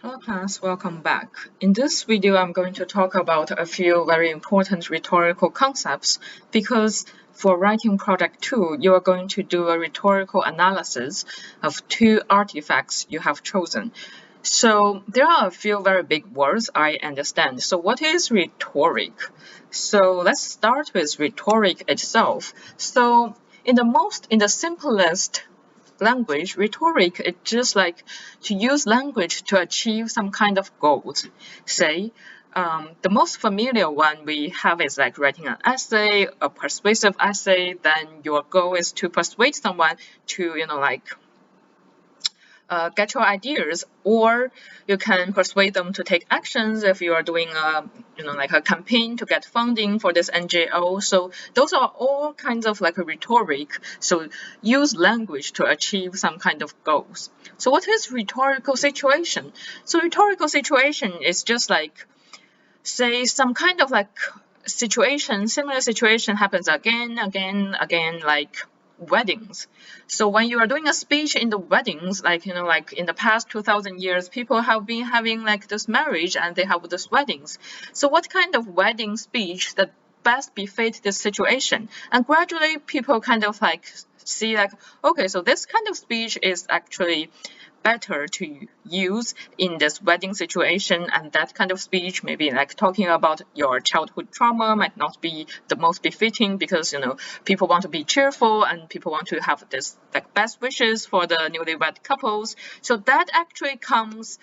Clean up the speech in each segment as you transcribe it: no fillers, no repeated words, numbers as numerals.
Hello class, welcome back. In this video, I'm going to talk about a few very important rhetorical concepts because for writing project 2, you are going to do a rhetorical analysis of two artifacts you have chosen. So there are a few very big words I understand. So what is rhetoric? So let's start with rhetoric itself. So in the simplest language, rhetoric is just like to use language to achieve some kind of goals. Say, the most familiar one we have is like writing an essay, a persuasive essay. Then your goal is to persuade someone to, get your ideas, or you can persuade them to take actions if you are doing a campaign to get funding for this NGO. So those are all kinds of like a rhetoric. So use language to achieve some kind of goals. So what is rhetorical situation? So rhetorical situation is just like, say, some kind of like situation, similar situation happens again, like weddings. So when you are doing a speech in the weddings, like in the past 2000 years, people have been having like this marriage and they have this weddings. So what kind of wedding speech that best befit this situation? And gradually people kind of like see like, okay, so this kind of speech is actually better to use in this wedding situation, and that kind of speech, maybe like talking about your childhood trauma, might not be the most befitting because people want to be cheerful and people want to have this like best wishes for the newlywed couples. So that actually comes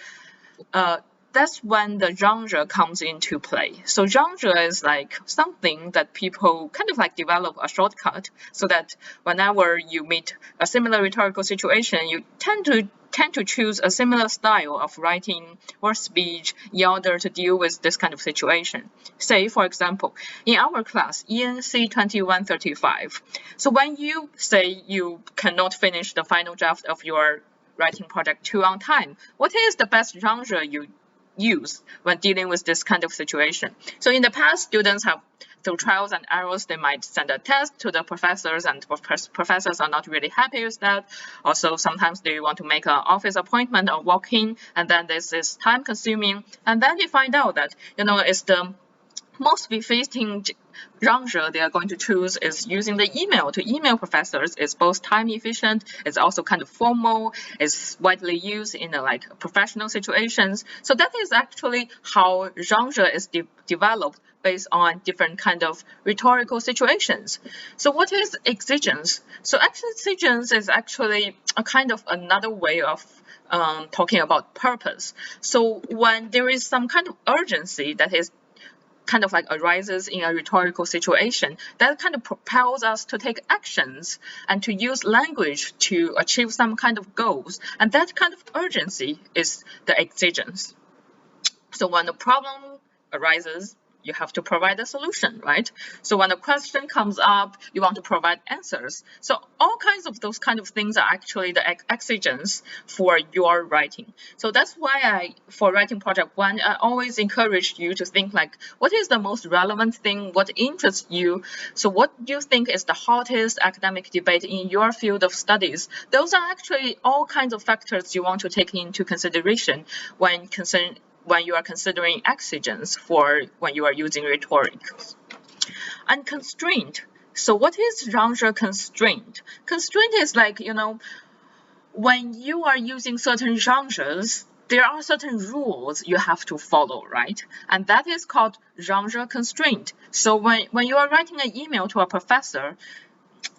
that's when the genre comes into play. So genre is like something that people kind of like develop a shortcut so that whenever you meet a similar rhetorical situation, you tend to choose a similar style of writing or speech in order to deal with this kind of situation. Say, for example, in our class, ENC 2135. So when you say you cannot finish the final draft of your writing project 2 on time, what is the best genre you use when dealing with this kind of situation? So in the past, students have, through trials and errors, they might send a test to the professors, and professors are not really happy with that. Also, sometimes they want to make an office appointment or walk in, and then this is time consuming. And then they find out that, it's the most befitting genre they are going to choose is using the email to email professors. It's both time efficient, it's also kind of formal, it's widely used in like professional situations. So that is actually how genre is developed based on different kind of rhetorical situations. So what is exigence? So exigence is actually a kind of another way of talking about purpose. So when there is some kind of urgency that is kind of like arises in a rhetorical situation, that kind of propels us to take actions and to use language to achieve some kind of goals. And that kind of urgency is the exigence. So when the problem arises, you have to provide a solution, right? So when a question comes up, you want to provide answers. So all kinds of those kind of things are actually the exigence for your writing. So that's why for writing project 1, I always encourage you to think like, what is the most relevant thing? What interests you? So what do you think is the hottest academic debate in your field of studies? Those are actually all kinds of factors you want to take into consideration when you are considering exigence for when you are using rhetoric. And constraint. So what is genre constraint? Constraint is like, when you are using certain genres, there are certain rules you have to follow, right? And that is called genre constraint. So when you are writing an email to a professor,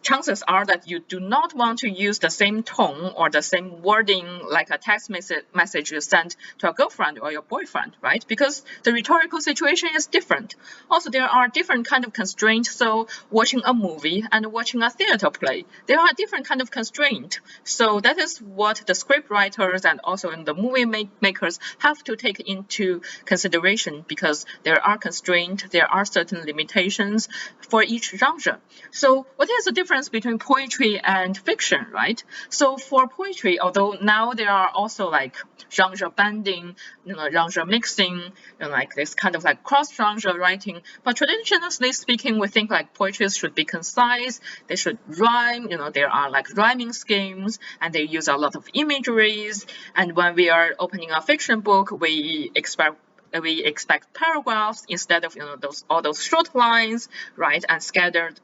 chances are that you do not want to use the same tone or the same wording like a text message you send to a girlfriend or your boyfriend, right? Because the rhetorical situation is different. Also, there are different kind of constraints. So watching a movie and watching a theater play, there are different kind of constraints. So that is what the script writers and also in the movie makers have to take into consideration, because there are constraints, there are certain limitations for each genre. So what is the difference between poetry and fiction, right? So for poetry, although now there are also like genre bending, genre mixing, like this kind of like cross-genre writing, but traditionally speaking, we think like poetry should be concise, they should rhyme, there are like rhyming schemes, and they use a lot of imageries, and when we are opening a fiction book, we expect paragraphs instead of all those short lines, right, and scattered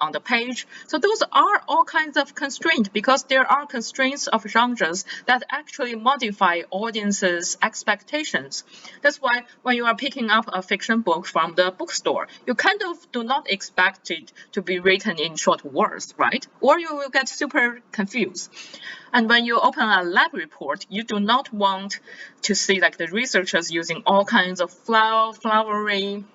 on the page. So those are all kinds of constraints because there are constraints of genres that actually modify audiences' expectations. That's why when you are picking up a fiction book from the bookstore, you kind of do not expect it to be written in short words, right? Or you will get super confused. And when you open a lab report, you do not want to see like the researchers using all kinds of flowery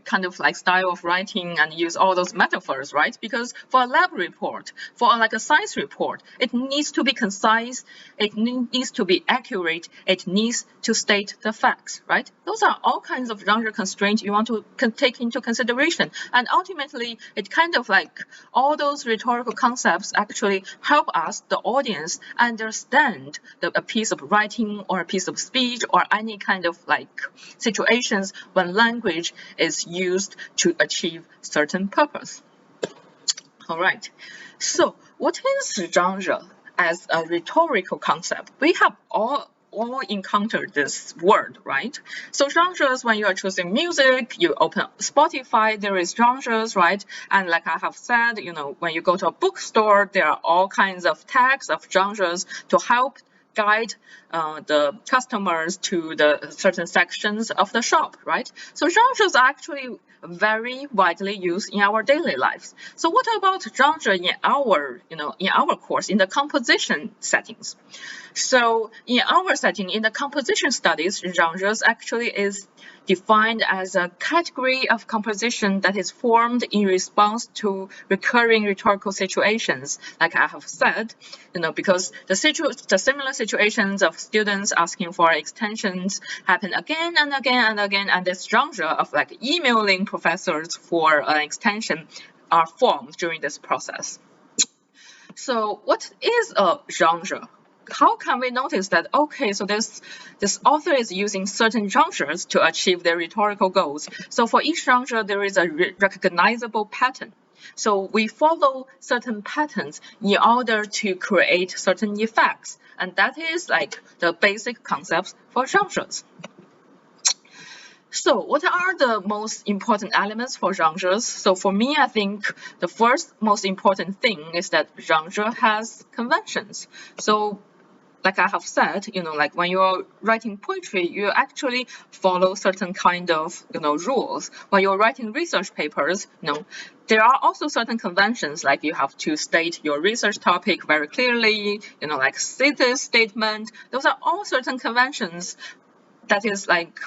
kind of like style of writing and use all those metaphors, right? Because for a lab report, for like a science report, it needs to be concise, it needs to be accurate, it needs to state the facts, right? Those are all kinds of genre constraints you want to take into consideration. And ultimately, it kind of like all those rhetorical concepts actually help us, the audience, understand a piece of writing or a piece of speech or any kind of like situations when language is used to achieve certain purpose. All right, so what is genre as a rhetorical concept? We have all encountered this word, right? So genres, when you are choosing music, you open Spotify, there is genres, right? And like I have said, when you go to a bookstore, there are all kinds of tags of genres to help guide the customers to the certain sections of the shop, right? So genres are actually very widely used in our daily lives. So what about genre in our course, in the composition settings? So in our setting, in the composition studies, genres actually is defined as a category of composition that is formed in response to recurring rhetorical situations, like I have said, because the similar situations of students asking for extensions happen again and again and again, and this genre of like emailing professors for an extension are formed during this process. So what is a genre? How can we notice that, okay, so this author is using certain genres to achieve their rhetorical goals. So for each genre, there is a recognizable pattern. So we follow certain patterns in order to create certain effects. And that is like the basic concepts for genres. So what are the most important elements for genres? So for me, I think the first most important thing is that genre has conventions. So like I have said, like when you're writing poetry, you actually follow certain kind of, rules. When you're writing research papers, there are also certain conventions, like you have to state your research topic very clearly, like thesis statement. Those are all certain conventions that is like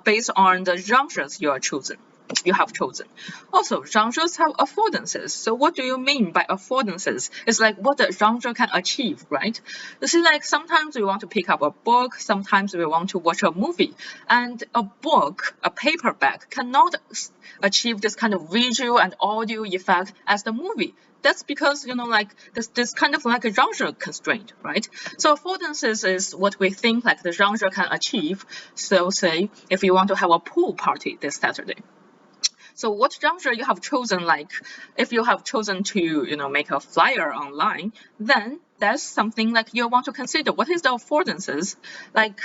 based on the genres you have chosen. Also, genres have affordances. So what do you mean by affordances? It's like what the genre can achieve, right? You see, like sometimes we want to pick up a book, sometimes we want to watch a movie, and a book, a paperback, cannot achieve this kind of visual and audio effect as the movie. That's because, like this kind of like a genre constraint, right? So affordances is what we think like the genre can achieve. So say if you want to have a pool party this Saturday. So what genre you have chosen, like if you have chosen to, make a flyer online, then that's something like you want to consider. What is the affordances? Like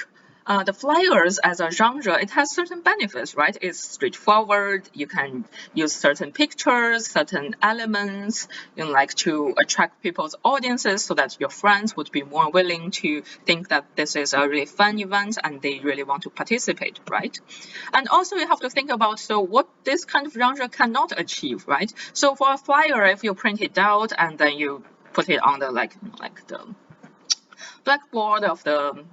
the flyers as a genre, it has certain benefits, right? It's straightforward. You can use certain pictures, certain elements, like to attract people's audiences so that your friends would be more willing to think that this is a really fun event and they really want to participate, right? And also you have to think about, so what this kind of genre cannot achieve, right? So for a flyer, if you print it out and then you put it on the like the blackboard of the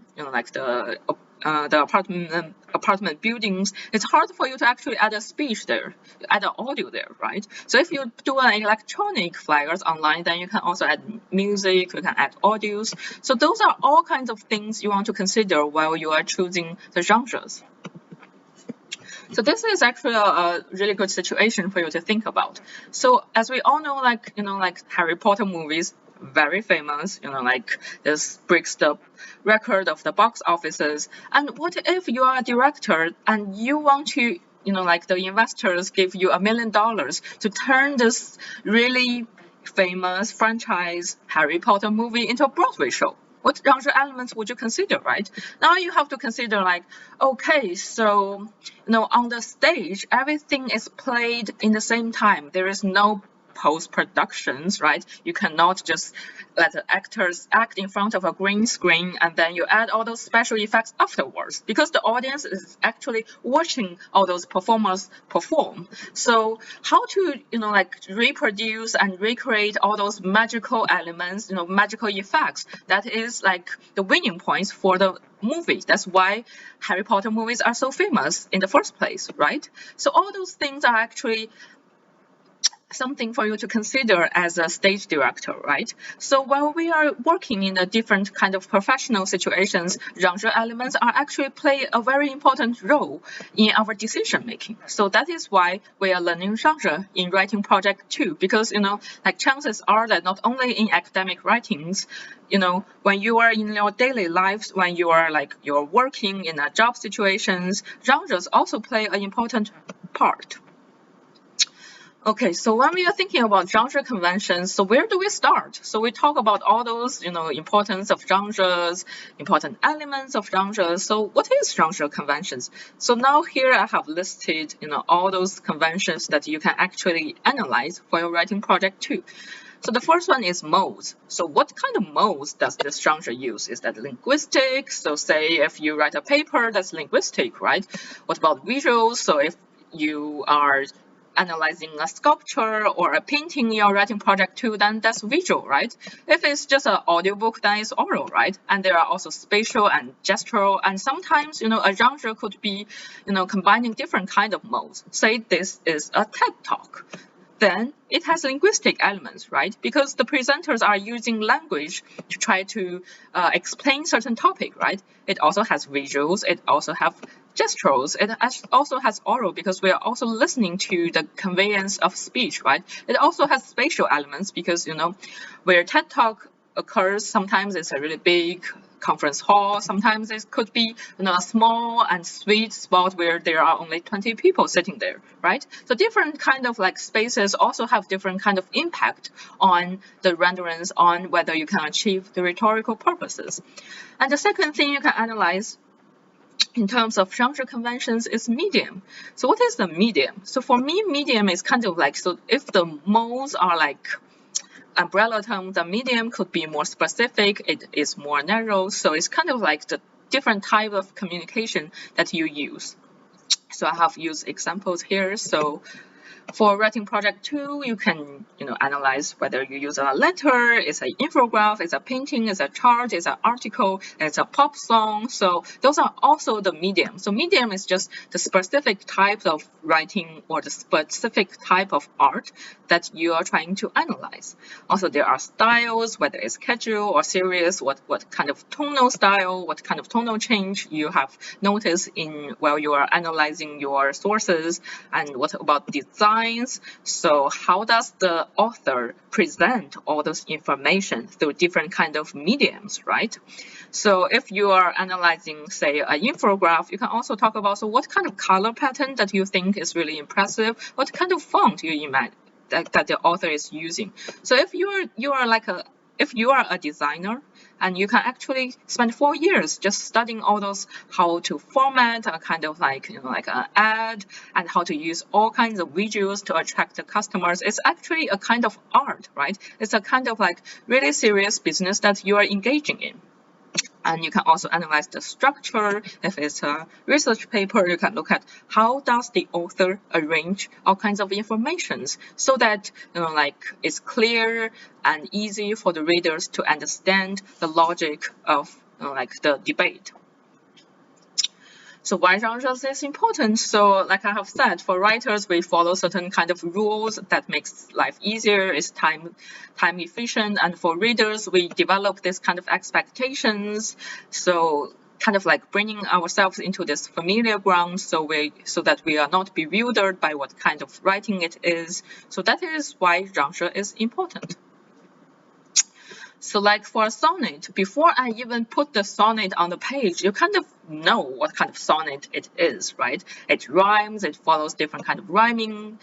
the apartment buildings, it's hard for you to actually add a speech there, add an audio there, right? So if you do an electronic flyers online, then you can also add music, you can add audios. So those are all kinds of things you want to consider while you are choosing the genres. So this is actually a really good situation for you to think about. So as we all know, like Harry Potter movies, very famous. Like this breaks the record of the box offices. And what if you are a director and you want to, like the investors give you $1 million to turn this really famous franchise Harry Potter movie into a Broadway show? What genre elements would you consider, right? Now you have to consider like, okay, so on the stage, everything is played in the same time. There is no post-productions, right? You cannot just let the actors act in front of a green screen and then you add all those special effects afterwards, because the audience is actually watching all those performers perform. So how to like reproduce and recreate all those magical elements, magical effects, that is like the winning points for the movie. That's why Harry Potter movies are so famous in the first place, right? So all those things are actually something for you to consider as a stage director, right? So while we are working in a different kind of professional situations, genre elements are actually play a very important role in our decision making. So that is why we are learning genre in writing project too, because like chances are that not only in academic writings, when you are in your daily lives, when you're working in a job situations, genres also play an important part. Okay, so when we are thinking about genre conventions, so where do we start? So we talk about all those, importance of genres, important elements of genres. So what is genre conventions? So now here I have listed, all those conventions that you can actually analyze for your writing project too. So the first one is modes. So what kind of modes does this genre use? Is that linguistic? So say if you write a paper, that's linguistic, right? What about visuals? So if you are analyzing a sculpture or a painting you're writing project too, then that's visual, right? If it's just an audiobook, then it's oral, right? And there are also spatial and gestural, and sometimes a genre could be combining different kind of modes. Say this is a TED talk, then it has linguistic elements, right? Because the presenters are using language to try to explain certain topic, right? It also has visuals, it also have gesturals, it also has oral, because we are also listening to the conveyance of speech, right? It also has spatial elements, because where TED Talk occurs, sometimes it's a really big conference hall, sometimes it could be a small and sweet spot where there are only 20 people sitting there, right? So different kind of like spaces also have different kind of impact on the renderings, on whether you can achieve the rhetorical purposes. And the second thing you can analyze in terms of genre conventions is medium. So what is the medium? So for me, medium is kind of like, so if the modes are like umbrella term, the medium could be more specific, it is more narrow, so it's kind of like the different type of communication that you use. So I have used examples here. So for writing project 2, you can analyze whether you use a letter, it's an infograph, it's a painting, it's a chart, it's an article, it's a pop song. So those are also the medium. So medium is just the specific type of writing or the specific type of art that you are trying to analyze. Also, there are styles, whether it's casual or serious, what kind of tonal style, what kind of tonal change you have noticed in while you are analyzing your sources, and what about designs. So how does the author present all this information through different kind of mediums, right? So if you are analyzing, say, an infograph, you can also talk about, so what kind of color pattern that you think is really impressive, what kind of font you imagine that the author is using. So if if you are a designer, and you can actually spend 4 years just studying all those, how to format a kind of like like an ad, and how to use all kinds of visuals to attract the customers. It's actually a kind of art, right? It's a kind of like really serious business that you are engaging in. And you can also analyze the structure. If it's a research paper, you can look at how does the author arrange all kinds of informations so that like it's clear and easy for the readers to understand the logic of like the debate. So why genres is important? So like I have said, for writers, we follow certain kind of rules that makes life easier, it's time efficient. And for readers, we develop this kind of expectations. So kind of like bringing ourselves into this familiar ground, so that we are not bewildered by what kind of writing it is. So that is why genre is important. So like for a sonnet, before I even put the sonnet on the page, you kind of know what kind of sonnet it is, right? It rhymes, it follows different kind of rhyming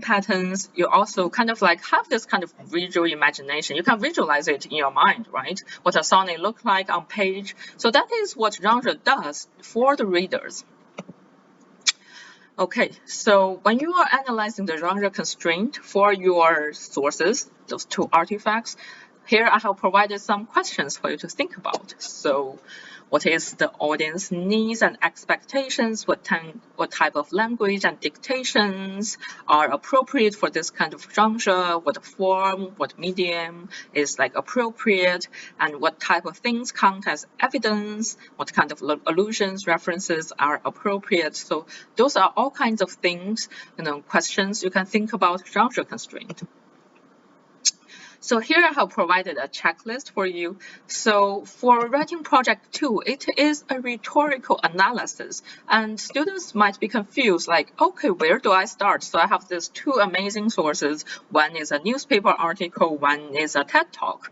patterns. You also kind of like have this kind of visual imagination. You can visualize it in your mind, right? What a sonnet look like on page. So that is what genre does for the readers. Okay, so when you are analyzing the genre constraint for your sources, those two artifacts, here I have provided some questions for you to think about. So what is the audience needs and expectations? What type of language and dictations are appropriate for this kind of genre? What form, what medium is like appropriate? And what type of things count as evidence? What kind of allusions, references are appropriate? So those are all kinds of things, questions you can think about genre constraint. So here I have provided a checklist for you. So for writing project 2, it is a rhetorical analysis, and students might be confused, like, okay, where do I start? So I have these two amazing sources. One is a newspaper article, one is a TED Talk.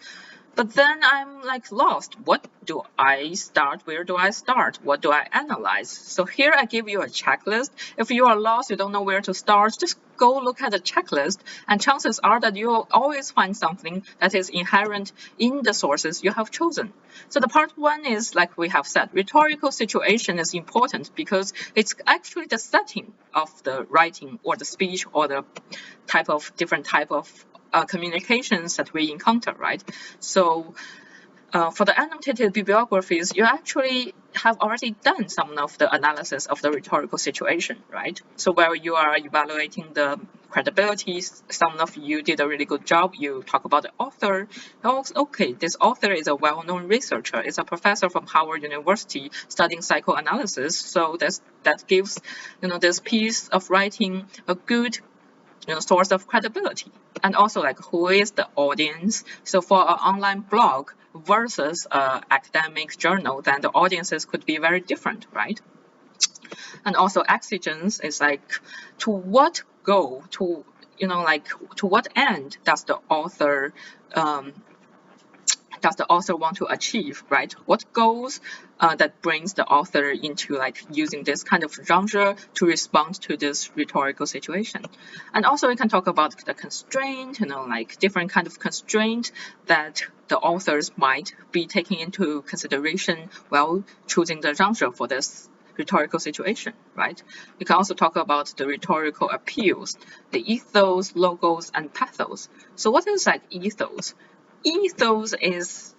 But then I'm like lost. What do I start? Where do I start? What do I analyze? So here I give you a checklist. If you are lost, you don't know where to start, just go look at the checklist, and chances are that you'll always find something that is inherent in the sources you have chosen. So the part 1 is, like we have said, rhetorical situation is important because it's actually the setting of the writing or the speech or the different type of communications that we encounter, right? So for the annotated bibliographies, you actually have already done some of the analysis of the rhetorical situation, right? So while you are evaluating the credibility, some of you did a really good job. You talk about the author. Okay, this author is a well-known researcher. Is a professor from Howard University studying psychoanalysis. So that gives, this piece of writing a good source of credibility. And also, like, who is the audience? So for an online blog versus an academic journal, then the audiences could be very different, right? And also exigence is like, to what goal, to what end does the author want to achieve, right? What goals that brings the author into like using this kind of genre to respond to this rhetorical situation. And also we can talk about the constraint, like different kind of constraint that the authors might be taking into consideration while choosing the genre for this rhetorical situation, right? We can also talk about the rhetorical appeals, the ethos, logos, and pathos. So what is like ethos? Ethos is,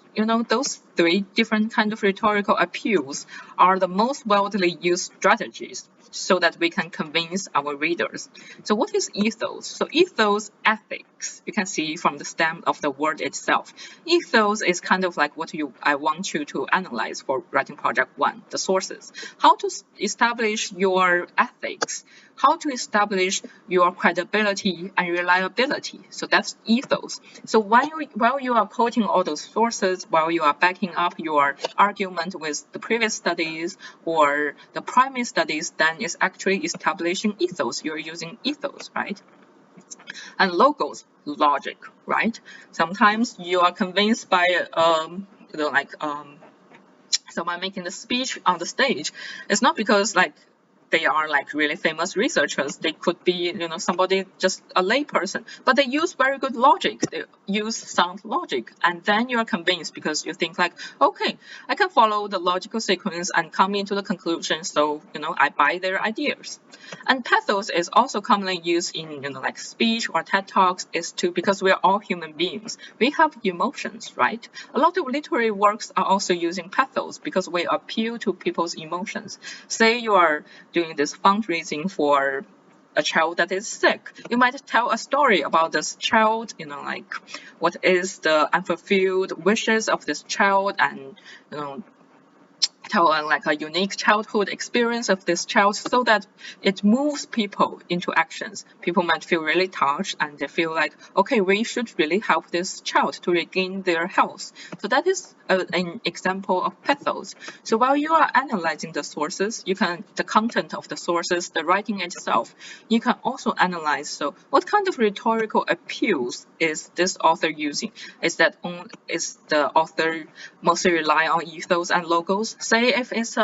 those 3 different kind of rhetorical appeals are the most widely used strategies so that we can convince our readers. So what is ethos? So ethos, ethics, you can see from the stem of the word itself. Ethos is kind of like what I want you to analyze for writing project 1, the sources. How to establish your ethics, how to establish your credibility and reliability. So that's ethos. So while you are quoting all those sources, while you are backing up your argument with the previous studies or the primary studies, then it's actually establishing ethos. You're using ethos, right? And logos, logic, right? Sometimes you are convinced by someone making the speech on the stage. It's not because like they are like really famous researchers. They could be, somebody, just a lay person, but they use very good logic. They use sound logic, and then you are convinced because you think like, okay, I can follow the logical sequence and come into the conclusion. So, I buy their ideas. And pathos is also commonly used in, like speech or TED Talks, is because we are all human beings. We have emotions, right? A lot of literary works are also using pathos because we appeal to people's emotions. Say you are doing this fundraising for a child that is sick. You might tell a story about this child, like what is the unfulfilled wishes of this child, and tell like a unique childhood experience of this child so that it moves people into actions. People might feel really touched and they feel like, okay, we should really help this child to regain their health. So that is an example of pathos. So while you are analyzing the sources, the content of the sources, the writing itself, you can also analyze, so what kind of rhetorical appeals is this author using? Is the author mostly rely on ethos and logos? Say if it's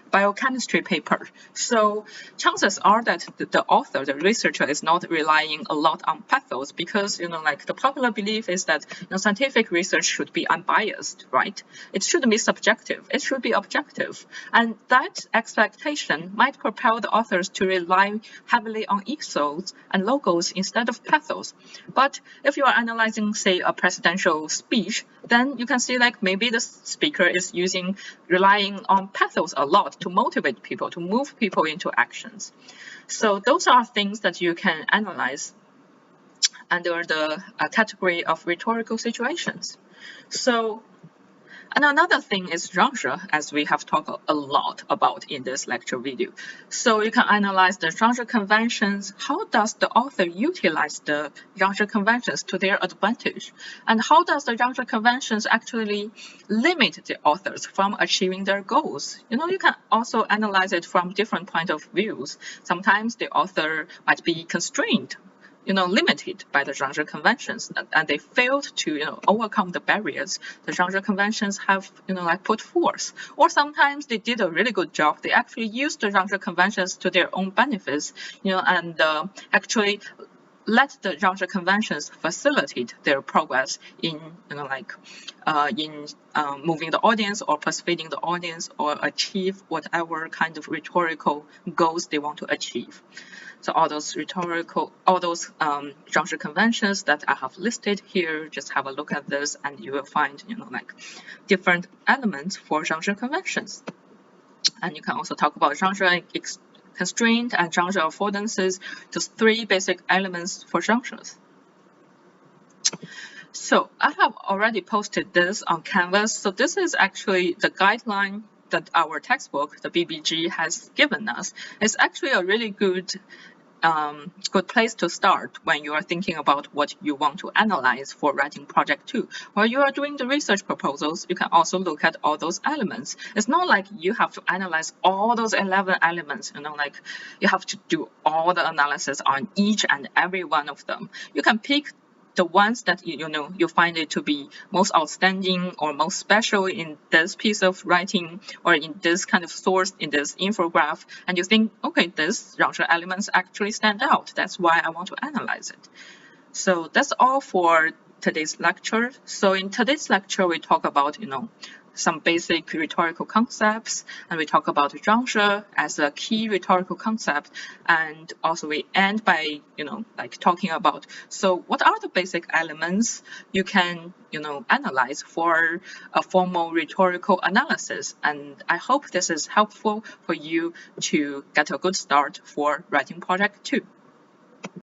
biochemistry paper. So chances are that the author, the researcher, is not relying a lot on pathos because, like the popular belief is that scientific research should be unbiased, right? It shouldn't be subjective. It should be objective. And that expectation might propel the authors to rely heavily on ethos and logos instead of pathos. But if you are analyzing, say, a presidential speech, then you can see like maybe the speaker is relying on pathos a lot to motivate people, to move people into actions. So those are things that you can analyze under the category of rhetorical situations. So, and another thing is genre, as we have talked a lot about in this lecture video. So you can analyze the genre conventions. How does the author utilize the genre conventions to their advantage? And how does the genre conventions actually limit the authors from achieving their goals? You can also analyze it from different point of views. Sometimes the author might be constrained, limited by the genre conventions, and they failed to, overcome the barriers the genre conventions have, put forth. Or sometimes they did a really good job. They actually used the genre conventions to their own benefits, and actually let the genre conventions facilitate their progress in, moving the audience or persuading the audience or achieve whatever kind of rhetorical goals they want to achieve. So all those genre conventions that I have listed here, just have a look at this and you will find, different elements for genre conventions. And you can also talk about genre constraint and genre affordances, just 3 basic elements for genres. So I have already posted this on Canvas. So this is actually the guideline that our textbook, the BBG, has given us. It's actually a really good place to start when you are thinking about what you want to analyze for writing project 2. While you are doing the research proposals, you can also look at all those elements. It's not like you have to analyze all those 11 elements, like you have to do all the analysis on each and every one of them. You can pick the ones that you find it to be most outstanding or most special in this piece of writing or in this kind of source, in this infograph, and you think, okay, this genre elements actually stand out. That's why I want to analyze it. So that's all for today's lecture. So in today's lecture, we talk about, some basic rhetorical concepts, and we talk about genre as a key rhetorical concept, and also we end by talking about, so what are the basic elements you can analyze for a formal rhetorical analysis. And I hope this is helpful for you to get a good start for writing project 2.